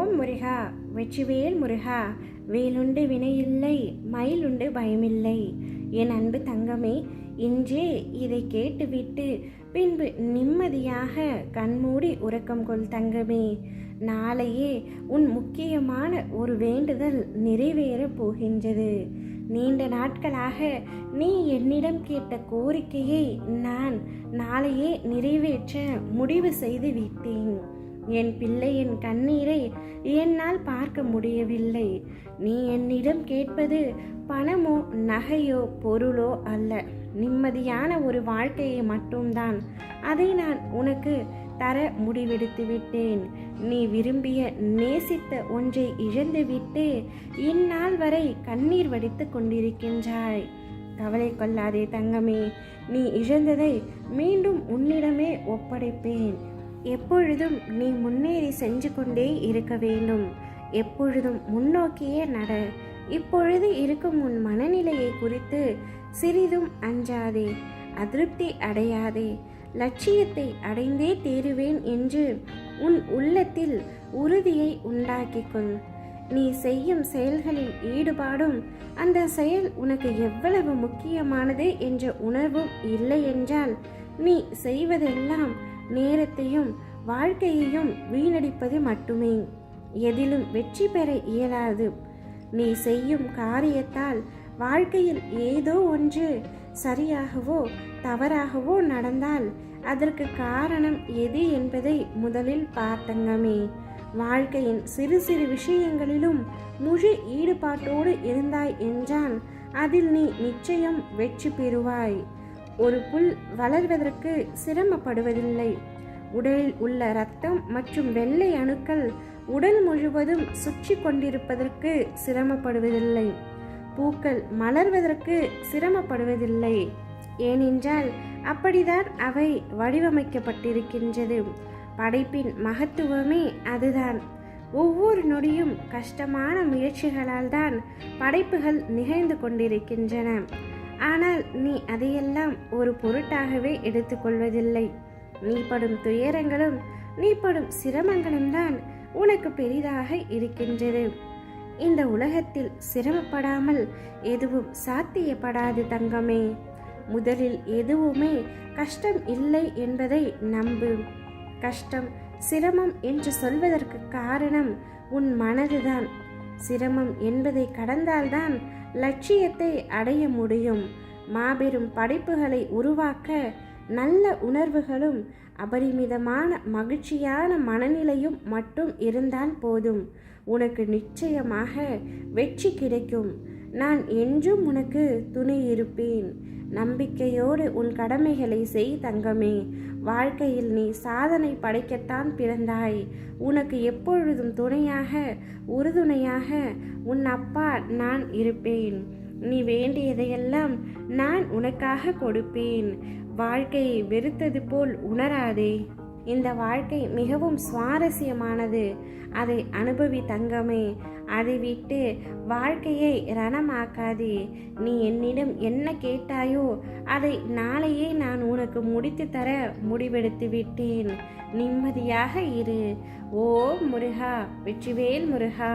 ஓம் முருகா, வெற்றிவேல் முருகா. வேலுண்டு வினையில்லை, மயிலுண்டு பயமில்லை. என் அன்பு தங்கமே, இன்றே இதை கேட்டுவிட்டு பின்பு நிம்மதியாக கண்மூடி உறக்கம் கொள் தங்கமே. நாளையே உன் முக்கியமான ஒரு வேண்டுதல் நிறைவேறப் போகின்றது. நீண்ட நாட்களாக நீ என்னிடம் கேட்ட கோரிக்கையை நான் நாளையே நிறைவேற்ற முடிவு செய்து விட்டேன். என் பிள்ளையின் கண்ணீரை என்னால் பார்க்க முடியவில்லை. நீ என்னிடம் கேட்பது பணமோ நகையோ பொருளோ அல்ல, நிம்மதியான ஒரு வாழ்க்கையை மட்டும்தான். அதை நான் உனக்கு தர முடிவெடுத்து விட்டேன். நீ விரும்பிய நேசித்த ஒன்றை இழந்துவிட்டு இந்நாள் வரை கண்ணீர் வடித்து கொண்டிருக்கின்றாய். கவலை கொள்ளாதே தங்கமே, நீ இழந்ததை மீண்டும் உன்னிடமே ஒப்படைப்பேன். எப்பொழுதும் நீ முன்னேறி சென்று கொண்டே இருக்க வேண்டும். எப்பொழுதும் முன்னோக்கியே நட. இப்பொழுது இருக்கும் உன் மனநிலையை குறித்து சிறிதும் அஞ்சாதே, அதிருப்தி அடையாதே. லட்சியத்தை அடைந்தே தீருவேன் என்று உன் உள்ளத்தில் உறுதியை உண்டாக்கிக்கொள். நீ செய்யும் செயல்களில் ஈடுபாடும் அந்த செயல் உனக்கு எவ்வளவு முக்கியமானது என்ற உணர்வும் இல்லை என்றால் நீ செய்வதெல்லாம் நேரத்தையும் வாழ்க்கையையும் வீணடிப்பது மட்டுமே. எதிலும் வெற்றி பெற இயலாது. நீ செய்யும் காரியத்தால் வாழ்க்கையில் ஏதோ ஒன்று சரியாகவோ தவறாகவோ நடந்தால் அதற்கு காரணம் எது என்பதை முதலில் பார்த்தங்கமே. வாழ்க்கையின் சிறு சிறு விஷயங்களிலும் முழு ஈடுபாட்டோடு இருந்தாய் என்றால் அதில் நீ நிச்சயம் வெற்றி பெறுவாய். ஒரு புல் வளர்வதற்கு சிரமப்படுவதில்லை. உடலில் உள்ள இரத்தம் மற்றும் வெள்ளை அணுக்கள் உடல் முழுவதும் சுற்றி கொண்டிருப்பதற்கு சிரமப்படுவதில்லை. பூக்கள் மலர்வதற்கு சிரமப்படுவதில்லை. ஏனென்றால் அப்படிதான் அவை வடிவமைக்கப்பட்டிருக்கின்றது. படைப்பின் மகத்துவமே அதுதான். ஒவ்வொரு நொடியும் கஷ்டமான முயற்சிகளால் தான் படைப்புகள் நிகழ்ந்து கொண்டிருக்கின்றன. ஆனால் நீ அதையெல்லாம் ஒரு பொருட்டாகவே எடுத்துக்கொள்வதில்லை. நீ படும் துயரங்களும் நீ படும் சிரமங்களும் தான் உனக்கு பெரிதாக இருக்கின்றது. இந்த உலகத்தில் சிரமப்படாமல் எதுவும் சாத்தியப்படாது தங்கமே. முதலில் எதுவுமே கஷ்டம் இல்லை என்பதை நம்பு. கஷ்டம் சிரமம் என்று சொல்வதற்கு காரணம் உன் மனதுதான். சிரமம் என்பதை கடந்தால்தான் லட்சியத்தை அடைய முடியும். மாபெரும் படைப்புகளை உருவாக்க நல்ல உணர்வுகளும் அபரிமிதமான மகிழ்ச்சியான மனநிலையும் மட்டும் இருந்தால் போதும். உனக்கு நிச்சயமாக வெற்றி கிடைக்கும். நான் என்றும் உனக்கு துணை இருப்பேன். நம்பிக்கையோடு உன் கடமைகளை செய் தங்கமே. வாழ்க்கையில் நீ சாதனை படைக்கத்தான் பிறந்தாய். உனக்கு எப்பொழுதும் துணையாக உறுதுணையாக உன் அப்பா நான் இருப்பேன். நீ வேண்டியதையெல்லாம் நான் உனக்காக கொடுப்பேன். வாழ்க்கையை வெறுத்தது போல் உணராதே. இந்த வாழ்க்கை மிகவும் சுவாரஸ்யமானது. அதை அனுபவி தங்கமே. அதை விட்டு வாழ்க்கையை ரணமாக்காதே. நீ என்னிடம் என்ன கேட்டாயோ அதை நாளையே நான் உனக்கு முடித்து தர முடிவெடுத்து விட்டேன். நிம்மதியாக இரு. ஓம் முருகா, வெற்றிவேல் முருகா.